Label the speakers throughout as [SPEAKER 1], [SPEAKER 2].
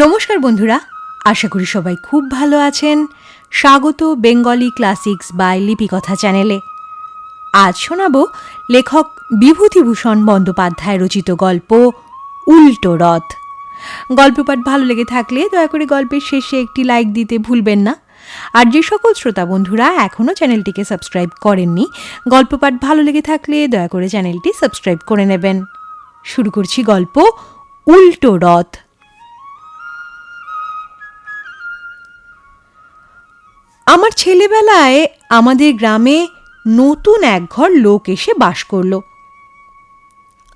[SPEAKER 1] নমস্কার বন্ধুরা, আশা করি সবাই খুব ভালো আছেন। স্বাগত বেঙ্গলি ক্লাসিক্স বাই লিপিকথা চ্যানেলে। আজ শোনাব লেখক বিভূতিভূষণ বন্দ্যোপাধ্যায় রচিত গল্প উল্টো রথ। গল্প পাঠ ভালো লেগে থাকলে দয়া করে গল্পের শেষে একটি লাইক দিতে ভুলবেন না। আর যে সকল শ্রোতা বন্ধুরা এখনও চ্যানেলটিকে সাবস্ক্রাইব করেননি, গল্প পাঠ ভালো লেগে থাকলে দয়া করে চ্যানেলটি সাবস্ক্রাইব করে নেবেন। শুরু করছি গল্প উল্টো রথ। আমার ছেলেবেলায় আমাদের গ্রামে নতুন এক ঘর লোক এসে বাস করল।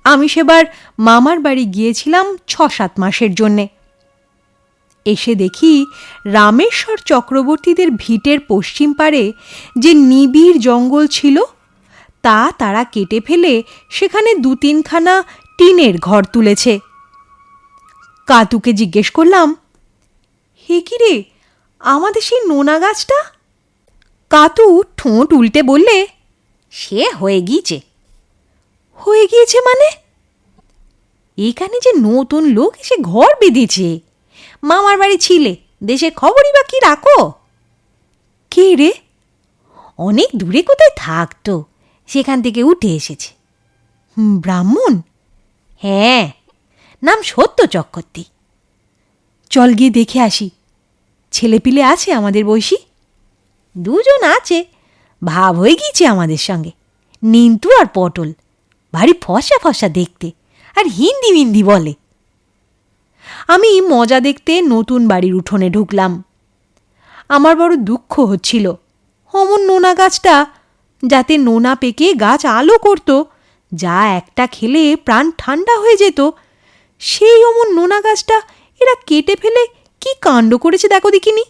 [SPEAKER 1] আমি সেবার মামার বাড়ি গিয়েছিলাম 6-7 মাসের জন্যে। এসে দেখি রামেশ্বর চক্রবর্তীদের ভিটের পশ্চিম পারে যে নিবিড় জঙ্গল ছিল তা তারা কেটে ফেলে সেখানে 2-3খানা টিনের ঘর তুলেছে। কাতুকে জিজ্ঞেস করলাম, হে কি রে, আমাদের সেই নোনা গাছটা? কাতু ঠোঁট উল্টে বললে, সে হয়ে গিয়েছে। হয়ে গিয়েছে মানে? এখানে যে নতুন লোক এসে ঘর বেঁধেছে। মামার বাড়ি ছিলে, দেশের খবরই বা কি রাখো? কে রে? অনেক দূরে কোথায় থাকতো, সেখান থেকে উঠে এসেছে। ব্রাহ্মণ? হ্যাঁ, নাম সত্য চক্রবর্তী। চল গিয়ে দেখে আসি। ছেলেপিলে আছে আমাদের বয়সী? 2 জন আছে, ভাব হয়ে গিয়েছে আমাদের সঙ্গে। নিন্তু আর পটল, ভারী ফসা ফসা দেখতে, আর হিন্দি মিন্দি বলে। আমি মজা দেখতে নতুন বাড়ির উঠোনে ঢুকলাম। আমার বড় দুঃখ হচ্ছিল। অমন নোনা গাছটা, যাতে নোনা পেকে গাছ আলো করত, যা একটা খেলে প্রাণ ঠান্ডা হয়ে যেত, সেই অমন নোনা গাছটা এরা কেটে ফেলে কি কাণ্ড করেছে দেখো দেখিনি।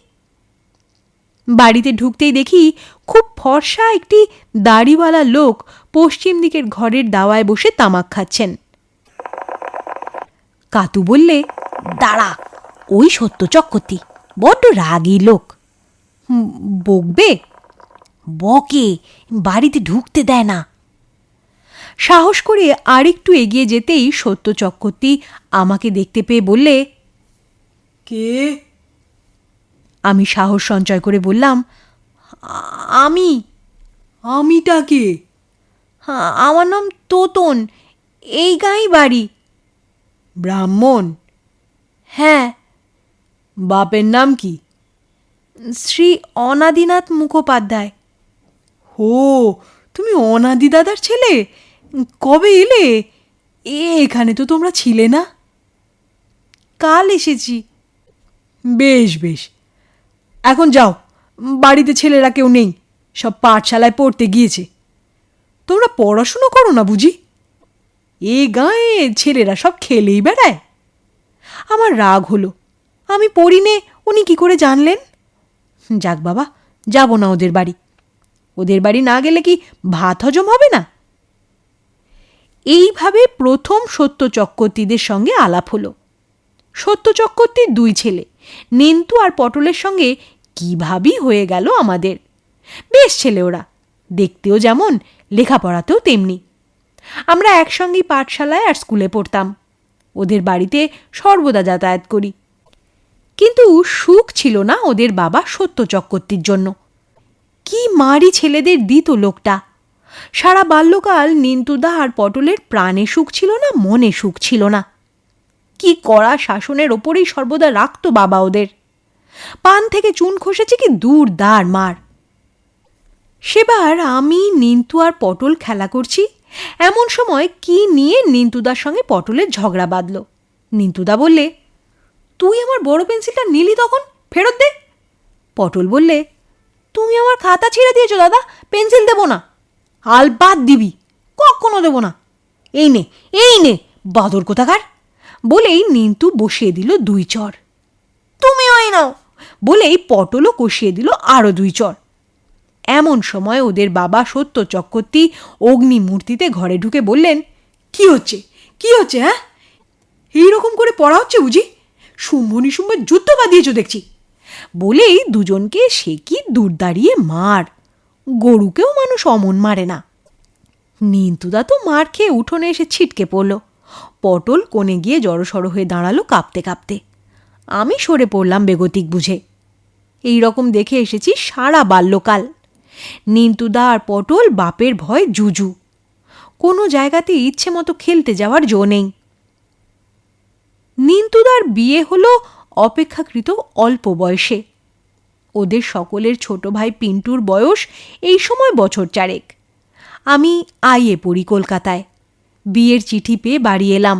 [SPEAKER 1] বাড়িতে ঢুকতেই দেখি খুব ফর্সা একটি দাড়িওয়ালা লোক পশ্চিম দিকের ঘরের দাওয়ায় বসে তামাক খাচ্ছেন। কাতু বললে, দাঁড়া, ওই সত্য চক্রবর্তী, বড্ড রাগী লোক। বকবে? বকে, বাড়িতে ঢুকতে দেয় না। সাহস করে আরেকটু এগিয়ে যেতেই সত্য চক্রবর্তী আমাকে দেখতে পেয়ে বললে, কে? আমি সাহস সঞ্চয় করে বললাম, আমিটা কে? আমার নাম তোতন, এই গাঁয়েই বাড়ি। ব্রাহ্মণ? হ্যাঁ। বাপের নাম কি? শ্রী অনাদিনাথ মুখোপাধ্যায়। হো, তুমি অনাদি দাদার ছেলে? কবে এলে? এখানে তো তোমরা ছিলে না। কাল এসেছি। বেশ বেশ, এখন যাও, বাড়িতে ছেলেরা কেউ নেই, সব পাঠশালায় পড়তে গিয়েছে। তোমরা পড়াশুনো করো না বুঝি? এ গাঁয়ে ছেলেরা সব খেলেই বেড়ায়। আমার রাগ হলো, আমি পড়ি নে, উনি কি করে জানলেন? যাক বাবা, যাব না ওদের বাড়ি। ওদের বাড়ি না গেলে কি ভাত হজম হবে না? এইভাবে প্রথম সত্য চক্রবর্তীদের সঙ্গে আলাপ হলো। সত্য চক্রবর্তীর 2 ছেলে, নিন্তু আর পটলের সঙ্গে কিভাবেই হয়ে গেল আমাদের। বেশ ছেলে ওরা, দেখতেও যেমন, লেখাপড়াতেও তেমনি। আমরা একসঙ্গেই পাঠশালায় আর স্কুলে পড়তাম। ওদের বাড়িতে সর্বদা যাতায়াত করি। কিন্তু সুখ ছিল না ওদের বাবা সত্য চক্রবর্তীর জন্য। কি মারি ছেলেদের দিত লোকটা। সারা বাল্যকাল নিন্তুদা আর পটলের প্রাণে সুখ ছিল না, মনে সুখ ছিল না। কি কড়া শাসনের ওপরেই সর্বদা রাখত বাবা ওদের। পান থেকে চুন খসেছে কি দূর দাঁড় মার। সেবার আমি, নিন্তু আর পটল খেলা করছি, এমন সময় কি নিয়ে নিন্তুদার সঙ্গে পটলের ঝগড়া বাঁধল। নিন্তুদা বললে, তুই আমার বড় পেন্সিলটা নিলি তখন, ফেরত দে। পটল বললে, তুমি আমার খাতা ছেড়ে দিয়েছো দাদা, পেন্সিল দেবো না। আলবাদ দিবি, কখনো দেবো না। এই নে বাদর কোথাকার। বলেই নিন্তু বসিয়ে দিল 2 চড়। তুমিও এই নাও, বলেই পটলও কষিয়ে দিল আরো 2 চড়। এমন সময় ওদের বাবা সত্য চক্রবর্তী অগ্নিমূর্তিতে ঘরে ঢুকে বললেন, কি হচ্ছে হ্যাঁ? এইরকম করে পড়া হচ্ছে বুঝি? শুম্ভ নিশুম্ভ যুদ্ধ বাঁধিয়েছ দেখছি। বলেই দুজনকে সে কি দূর দাঁড়িয়ে মার। গরুকেও মানুষ অমন মারে না। নিন্তুদা তো মার খেয়ে উঠোনে এসে ছিটকে পড়ল। পটল কোণে গিয়ে জড়সড় হয়ে দাঁড়ালো কাঁপতে কাঁপতে। আমি সরে পড়লাম বেগতিক বুঝে। এই রকম দেখে এসেছি সারা বাল্যকাল। নিন্তুদা আর পটল বাপের ভয় জুজু। কোনো জায়গাতে ইচ্ছে মতো খেলতে যাওয়ার জো নেই। নিন্তুদার বিয়ে হলো অপেক্ষাকৃত অল্প বয়সে। ওদের সকলের ছোট ভাই পিন্টুর বয়স এই সময় বছর 4। আমি আইয়ে পড়ি কলকাতায়। বিয়ের চিঠি পেয়ে বাড়ি এলাম।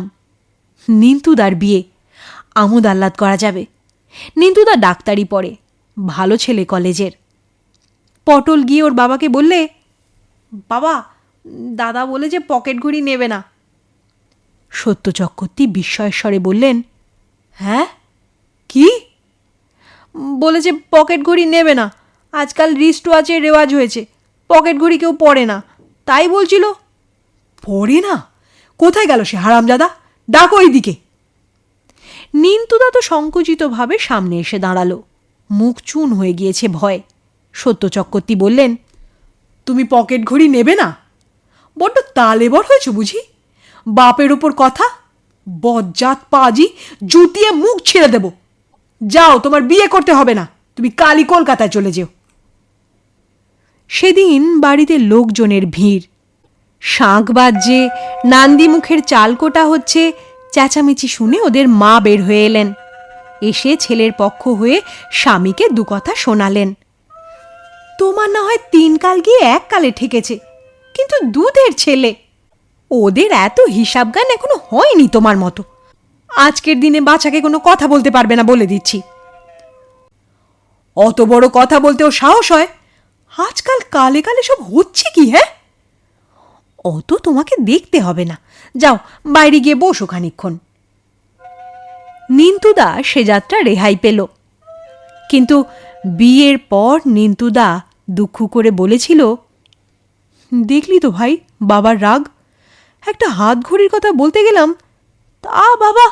[SPEAKER 1] নিন্তুদার বিয়ে, আমোদ আহ্লাদ করা যাবে। নিন্তুদা ডাক্তারি পড়ে, ভালো ছেলে কলেজের। পটল গিয়ে ওর বাবাকে বললে, বাবা, দাদা বলে যে পকেট ঘড়ি নেবে না। সত্য চক্রবর্তী বিস্ময়ের স্বরে বললেন, হ্যাঁ কি? বলে যে পকেট ঘড়ি নেবে না, আজকাল রিস্ট ওয়াচের রেওয়াজ হয়েছে, পকেট ঘড়ি কেউ পরে না, তাই বলছিল। পরে না? কোথায় গেল সে হারামজাদা? ডাকো এইদিকে। নিন্তুদা তো সংকুচিতভাবে সামনে এসে দাঁড়ালো, মুখ চুন হয়ে গিয়েছে ভয়। সত্য চক্রবর্তী বললেন, তুমি পকেট ঘড়ি নেবে না? বড্ড তালেবর হয়েছ বুঝি? বাপের ওপর কথা! বজ্জাত পাজি, জুতিয়ে মুখ ছিঁড়ে দেব। যাও, তোমার বিয়ে করতে হবে না, তুমি কালই কলকাতায় চলে যেও। সেদিন বাড়িতে লোকজনের ভিড়। শাঁখ বাজছে, নান্দি মুখের চাল কোটা হচ্ছে, চেঁচামেচি শুনে ওদের মা বের হয়ে এলেন। এসে ছেলের পক্ষ হয়ে স্বামীকে 2 কথা শোনালেন। তোমার না হয় 3 কাল গিয়ে 1 কালে ঠেকেছে, কিন্তু দুধের ছেলে। ওদের এত হিসাব জ্ঞান এখনো হয়নি তোমার মতো। আজকের দিনে বাচ্চাকে কোনো কথা বলতে পারবে না বলে দিচ্ছি। অত বড় কথা বলতেও সাহস হয়? আজকাল কালে কালে সব হচ্ছে কি? হ্যাঁ, অত তোমাকে দেখতে হবে না, যাও বাইরে গিয়ে বসো খানিকক্ষণ। নিন্তুদা সে যাত্রা রেহাই পেল। কিন্তু বিয়ের পর নিন্তুদা দুঃখ করে বলেছিল, দেখলি তো ভাই বাবার রাগ। একটা হাত ঘড়ির কথা বলতে গেলাম, তা বাবা।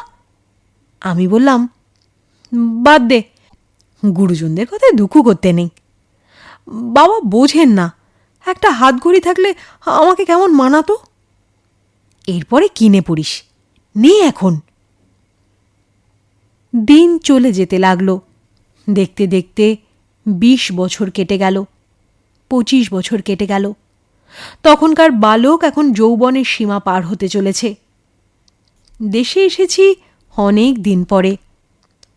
[SPEAKER 1] আমি বললাম, বাদ দে, গুরুজনদের কথায় দুঃখ করতে নেই। বাবা বোঝেন না, একটা হাত ঘড়ি থাকলে আমাকে কেমন মানাতো। এরপরে কিনে পড়িস, নে এখন। দিন চলে যেতে লাগলো। দেখতে দেখতে 20 বছর কেটে গেল, 25 বছর কেটে গেল। তখনকার বালক এখন যৌবনের সীমা পার হতে চলেছে। দেশে এসেছি অনেক দিন পরে।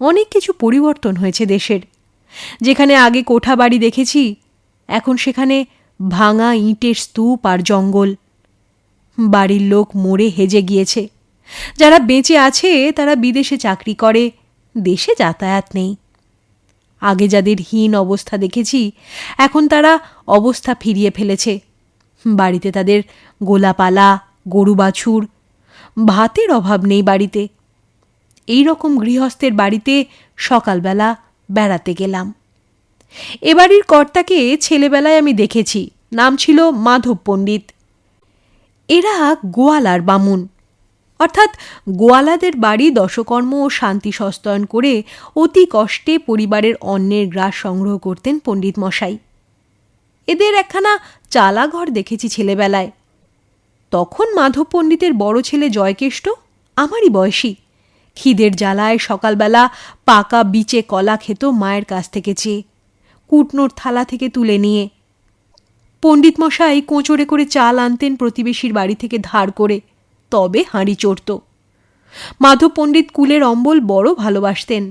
[SPEAKER 1] অনেক কিছু পরিবর্তন হয়েছে দেশের। যেখানে আগে কোঠা বাড়ি দেখেছি, এখন সেখানে ভাঙা ইটের স্তূপ আর জঙ্গল। বাড়ির লোক মরে হেজে গিয়েছে। যারা বেঁচে আছে তারা বিদেশে চাকরি করে, দেশে যাতায়াত নেই। আগে যাদের হীন অবস্থা দেখেছি, এখন তারা অবস্থা ফিরিয়ে ফেলেছে। বাড়িতে তাদের গোলাপালা, গরু বাছুর, ভাতের অভাব নেই বাড়িতে। এই রকম গৃহস্থের বাড়িতে সকালবেলা বেড়াতে গেলাম। এ বাড়ির কর্তাকে ছেলেবেলায় আমি দেখেছি, নাম ছিল মাধব পণ্ডিত। এরা গোয়ালার বামুন, অর্থাৎ গোয়ালাদের বাড়ি দশকর্ম ও শান্তি সস্তয়ন করে অতি কষ্টে পরিবারের অন্নের গ্রাস সংগ্রহ করতেন পণ্ডিত মশাই। এদের একখানা চালা ঘর দেখেছি ছেলেবেলায়। তখন মাধব পণ্ডিতের বড় ছেলে জয়কেষ্ট আমারই বয়সী। খিদের জ্বালায় সকালবেলা পাকা বিচে কলা খেত মায়ের কাছ থেকে চেয়ে, কুটনোর থালা থেকে তুলে নিয়ে। পণ্ডিত মশাই কোঁচড়ে করে চাল আনতেন প্রতিবেশীর বাড়ি থেকে ধার করে, তবে হাঁড়ি চড়ত। মাধব পণ্ডিত কুলের অম্বল বড় ভালোবাসতেন।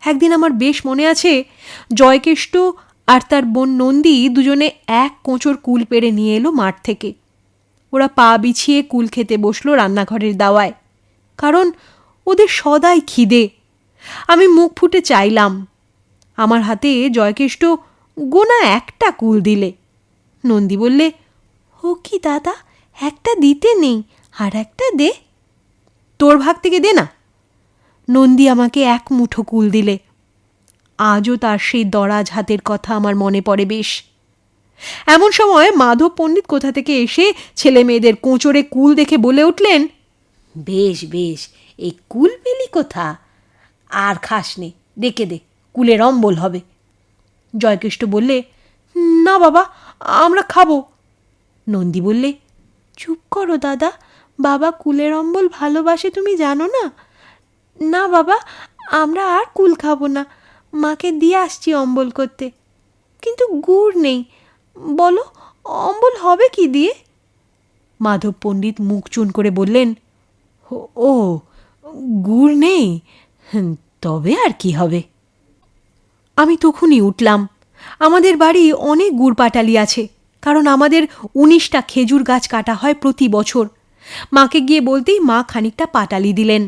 [SPEAKER 1] একদিন আমার বেশ মনে আছে, জয়কেষ্ট আর তার বোন নন্দী দুজনে এক কোঁচড় কুল পেড়ে নিয়ে এলো মাঠ থেকে। ওরা পা বিছিয়ে কুল খেতে বসলো রান্নাঘরের দাওয়ায়, কারণ ওদের সদাই খিদে। আমি মুখ ফুটে চাইলাম। আমার হাতে জয়কেষ্ট গোনা একটা কুল দিলে। নন্দী বললে, ও কি দাদা, একটা দিতে নেই, আর একটা দে। তোর ভাগ থেকে দে না। নন্দী আমাকে 1 মুঠো কুল দিলে। আজও তার সেই দরাজ হাতের কথা আমার মনে পড়ে বেশ। এমন সময় মাধব পণ্ডিত কোথা থেকে এসে ছেলে মেয়েদের কোঁচড়ে কুল দেখে বলে উঠলেন, বেশ বেশ, এই কুল পেলি কোথা? আর খাস নে, ডেকে দে, কুলের অম্বল হবে। জয়কেষ্ট বললে, না বাবা, আমরা খাবো। নন্দী বললে, চুপ করো দাদা, বাবা কুলের অম্বল ভালোবাসে তুমি জানো না? না বাবা, আমরা আর কুল খাবো না, মাকে দিয়ে আসছি অম্বল করতে। কিন্তু গুড় নেই, বলো অম্বল হবে কি দিয়ে? মাধব পণ্ডিত মুখ চুন করে বললেন, ও গুড় নেই, তবে আর কি হবে। আমি তখনই উঠলাম। আমাদের বাড়ি অনেক গুড় পাটালি আছে, কারণ আমাদের 19টা খেজুর গাছ কাটা হয় প্রতি বছর। মাকে গিয়ে বলতেই মা খানিকটা পাটালি দিলেন।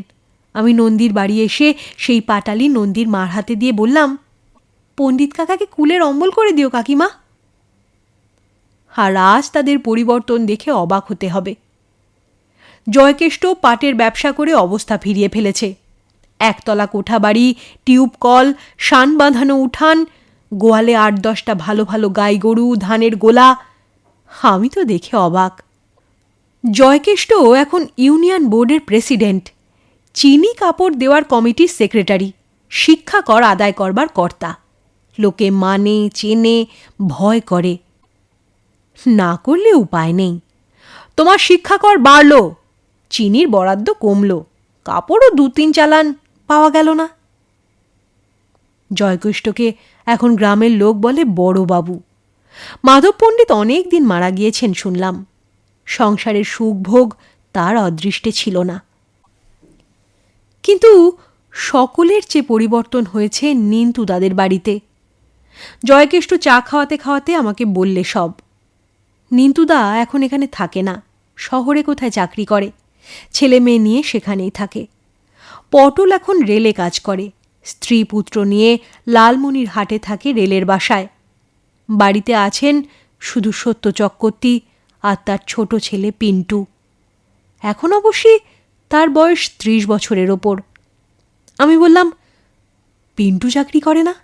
[SPEAKER 1] আমি নন্দীর বাড়ি এসে সেই পাটালি নন্দীর মার হাতে দিয়ে বললাম, পণ্ডিত কাকাকে কুলের অম্বল করে দিও কাকিমা। আর আজ তাদের পরিবর্তন দেখে অবাক হতে হবে। জয়কেষ্ট পাটের ব্যবসা করে অবস্থা ফিরিয়ে ফেলেছে। একতলা কোঠা বাড়ি, টিউব কল, শান বাঁধানো উঠান, গোয়ালে 8-10টা ভালো ভালো গাই গরু, ধানের গোলা। আমি তো দেখে অবাক। জয়কেষ্ট এখন ইউনিয়ন বোর্ডের প্রেসিডেন্ট, চিনি কাপড় দেওয়ার কমিটির সেক্রেটারি, শিক্ষা কর আদায় করবার কর্তা। লোকে মানে, চেনে, ভয় করে। না করলে উপায় নেই। তোমার শিক্ষা কর বাড়ল, চিনির বরাদ্দ কমল, কাপড়ও 2-3 চালান পাওয়া গেল না। জয়কেষ্টকে এখন গ্রামের লোক বলে বড়বাবু। মাধব পণ্ডিত অনেক দিন মারা গিয়েছেন শুনলাম। সংসারের সুখভোগ তার অদৃষ্টে ছিল না। কিন্তু সকলের চেয়ে পরিবর্তন হয়েছে নিন্তুদাদের বাড়িতে। জয়কেষ্ট চা খাওয়াতে খাওয়াতে আমাকে বললে সব। নিন্তুদা এখন এখানে থাকে না, শহরে কোথায় চাকরি করে, ছেলে মেয়ে নিয়ে সেখানেই থাকে। পটল এখন রেলে কাজ করে, স্ত্রী পুত্র নিয়ে লালমনির হাটে থাকে রেলের বাসায়। বাড়িতে আছেন শুধু সত্য চক্রবর্তী আর তার ছোট ছেলে পিন্টু। এখন অবশ্যই তার বয়স 30 বছরের ওপর। আমি বললাম, পিন্টু চাকরি করে না?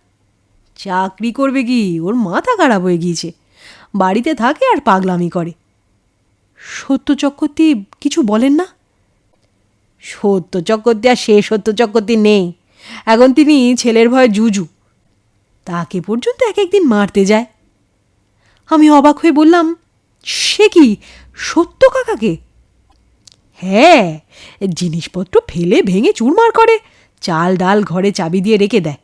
[SPEAKER 1] চাকরি করবে কি, ওর মাথা খারাপ হয়ে গিয়েছে, বাড়িতে থাকে আর পাগলামি করে। সত্য চক্রবর্তী কিছু বলেন না? সত্য চক্রবর্তী আর সে সত্য চক্রবর্তী নেই, এখন তিনি ছেলের ভয়ে জুজু, তাকে পর্যন্ত এক একদিন মারতে যায়। আমি অবাক হয়ে বললাম, সে কি, সত্য কাকাকে? হ্যাঁ, জিনিসপত্র ফেলে ভেঙে চুরমার করে, চাল ডাল ঘরে চাবি দিয়ে রেখে দেয়।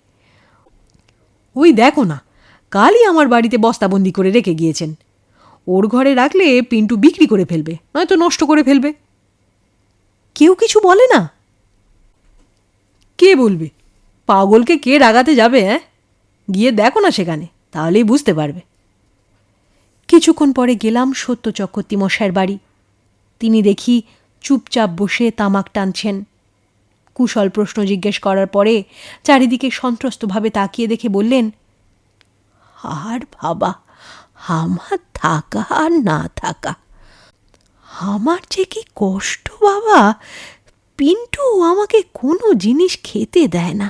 [SPEAKER 1] ওই দেখো না, কালই আমার বাড়িতে বস্তাবন্দি করে রেখে গিয়েছেন। ওর ঘরে রাখলে পিন্টু বিক্রি করে ফেলবে, নয়তো নষ্ট করে ফেলবে। কেউ কিছু বলে না? কে বলবে? পাগলকে কে রাগাতে যাবে? গিয়ে দেখো না সেখানে, তাহলেই বুঝতে পারবে। কিছুক্ষণ পরে গেলাম সত্য চক্রবর্তী মশাইয়ের বাড়ি। তিনি দেখি চুপচাপ বসে তামাক টানছেন। কুশল প্রশ্ন জিজ্ঞেস করার পরে চারিদিকে সন্ত্রস্তভাবে তাকিয়ে দেখে বললেন, আর বাবা, আমার থাকা আর না থাকা, আমার যে কি কষ্ট বাবা। পিন্টু আমাকে কোনো জিনিস খেতে দেয় না,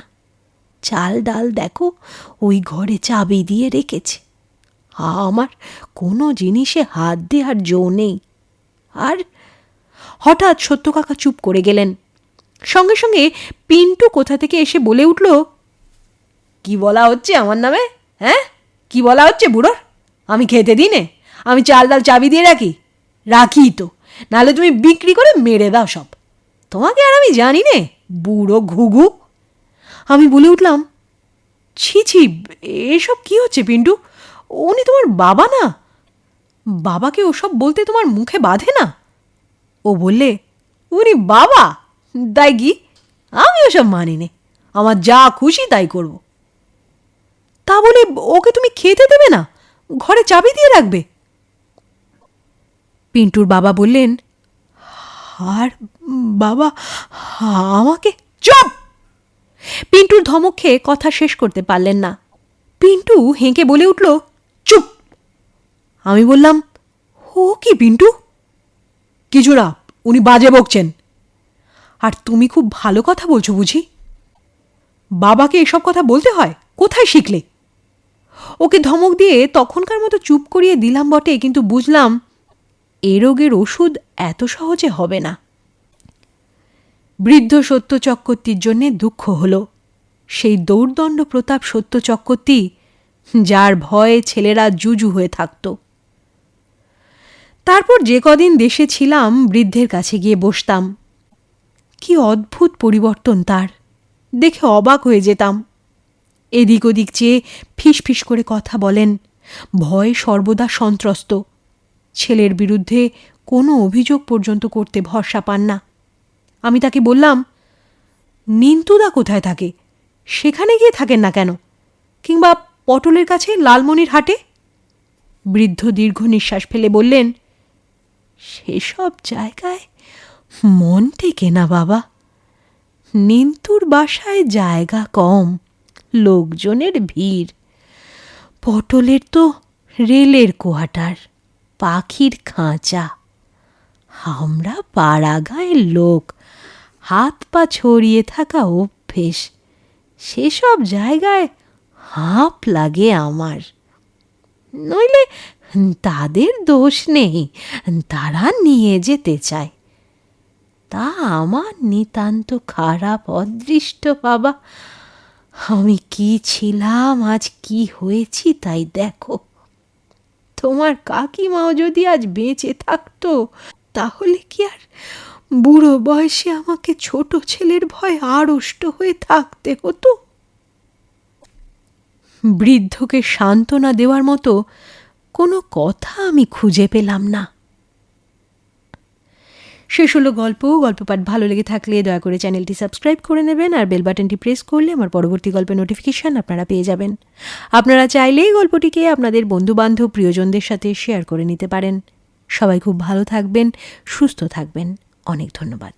[SPEAKER 1] চাল ডাল দেখো ওই ঘরে চাবি দিয়ে রেখেছে। আমার কোনো জিনিসে হাত দেওয়ার জো নেই। আর হঠাৎ সত্য কাকা চুপ করে গেলেন। সঙ্গে সঙ্গে পিন্টু কোথা থেকে এসে বলে উঠল, কি বলা হচ্ছে আমার নামে? কি বলা হচ্ছে বুড়োর? আমি খেতে দিই নে? আমি চাল ডাল চাবি দিয়ে রাখি? রাখি তো, নাহলে তুমি বিক্রি করে মেরে দাও সব। তোমাকে আর আমি জানি নে, বুড়ো ঘুঘু। আমি বলে উঠলাম, ছি ছি, এসব কি হচ্ছে পিন্টু? উনি তোমার বাবা না? বাবাকে ওসব বলতে তোমার মুখে বাঁধে না? ও বললে, উনি বাবা? তাই কি? আমি ওসব মানি নে, আমার যা খুশি তাই করব। তা বলে ওকে তুমি খেতে দেবে না, ঘরে চাবি দিয়ে রাখবে? পিন্টুর বাবা বললেন, আর বাবা আমাকে। চুপ! পিন্টুর ধমক খেয়ে কথা শেষ করতে পারলেন না। পিন্টু হেঁকে বলে উঠল, চুপ! আমি বললাম, ও কি পিন্টু? কিছু না, উনি বাজে বকছেন। আর তুমি খুব ভালো কথা বলছো বুঝি? বাবাকে এসব কথা বলতে হয়? কোথায় শিখলে? ওকে ধমক দিয়ে তখনকার মতো চুপ করিয়ে দিলাম বটে, কিন্তু বুঝলাম এ রোগের ওষুধ এত সহজে হবে না। বৃদ্ধ সত্য চক্রবর্তীর জন্যে দুঃখ হল। সেই দৌর্দণ্ড প্রতাপ সত্য চক্রবর্তী, যার ভয়ে ছেলেরা জুজু হয়ে থাকত। তারপর যে কদিন দেশে ছিলাম বৃদ্ধের কাছে গিয়ে বসতাম। কি অদ্ভুত পরিবর্তন তার! দেখে অবাক হয়ে যেতাম। এদিক ওদিক চেয়ে ফিস ফিস করে কথা বলেন, ভয়ে সর্বদা সন্ত্রস্ত। ছেলের বিরুদ্ধে কোনো অভিযোগ পর্যন্ত করতে ভরসা পান না। আমি তাকে বললাম, নিন্তুদা কোথায় থাকে, সেখানে গিয়ে থাকেন না কেন? কিংবা পটলের কাছে লালমনির হাটে? বৃদ্ধ দীর্ঘ নিঃশ্বাস ফেলে বললেন, সেসব জায়গায় মন টেকে না বাবা। নিন্তুর বাসায় জায়গা কম, লোকজনের ভিড়। পটলের তো রেলের কোয়ার্টার, পাখির খাঁচা। আমরা পাড়া গাঁয়ের লোক, হাত পা ছড়িয়ে থাকা অভ্যেস। সেসব জায়গায় হাঁপ লাগে আমার। নইলে তাদের দোষ নেই, তারা নিয়ে যেতে চায়। তা আমার নিতান্ত খারাপ অদৃষ্ট বাবা। আমি কি ছিলাম, আজ কি হয়েছি তাই দেখো। তোমার কাকিমাও যদি আজ বেঁচে থাকতো, তাহলে কি আর বুড়ো বয়সে আমাকে ছোট ছেলের ভয় আড়ষ্ট হয়ে থাকতে হতো? বৃদ্ধকে সান্ত্বনা দেওয়ার মতো কোনো কথা আমি খুঁজে পেলাম না। শেষ হলো গল্প। গল্প পাঠ ভালো লেগে থাকলে দয়া করে চ্যানেলটি সাবস্ক্রাইব করে নেবেন, আর বেল বাটনটি প্রেস করলে আমার পরবর্তী গল্পের নোটিফিকেশান আপনারা পেয়ে যাবেন। আপনারা চাইলেই গল্পটিকে আপনাদের বন্ধুবান্ধব প্রিয়জনদের সাথে শেয়ার করে নিতে পারেন। সবাই খুব ভালো থাকবেন, সুস্থ থাকবেন। অনেক ধন্যবাদ।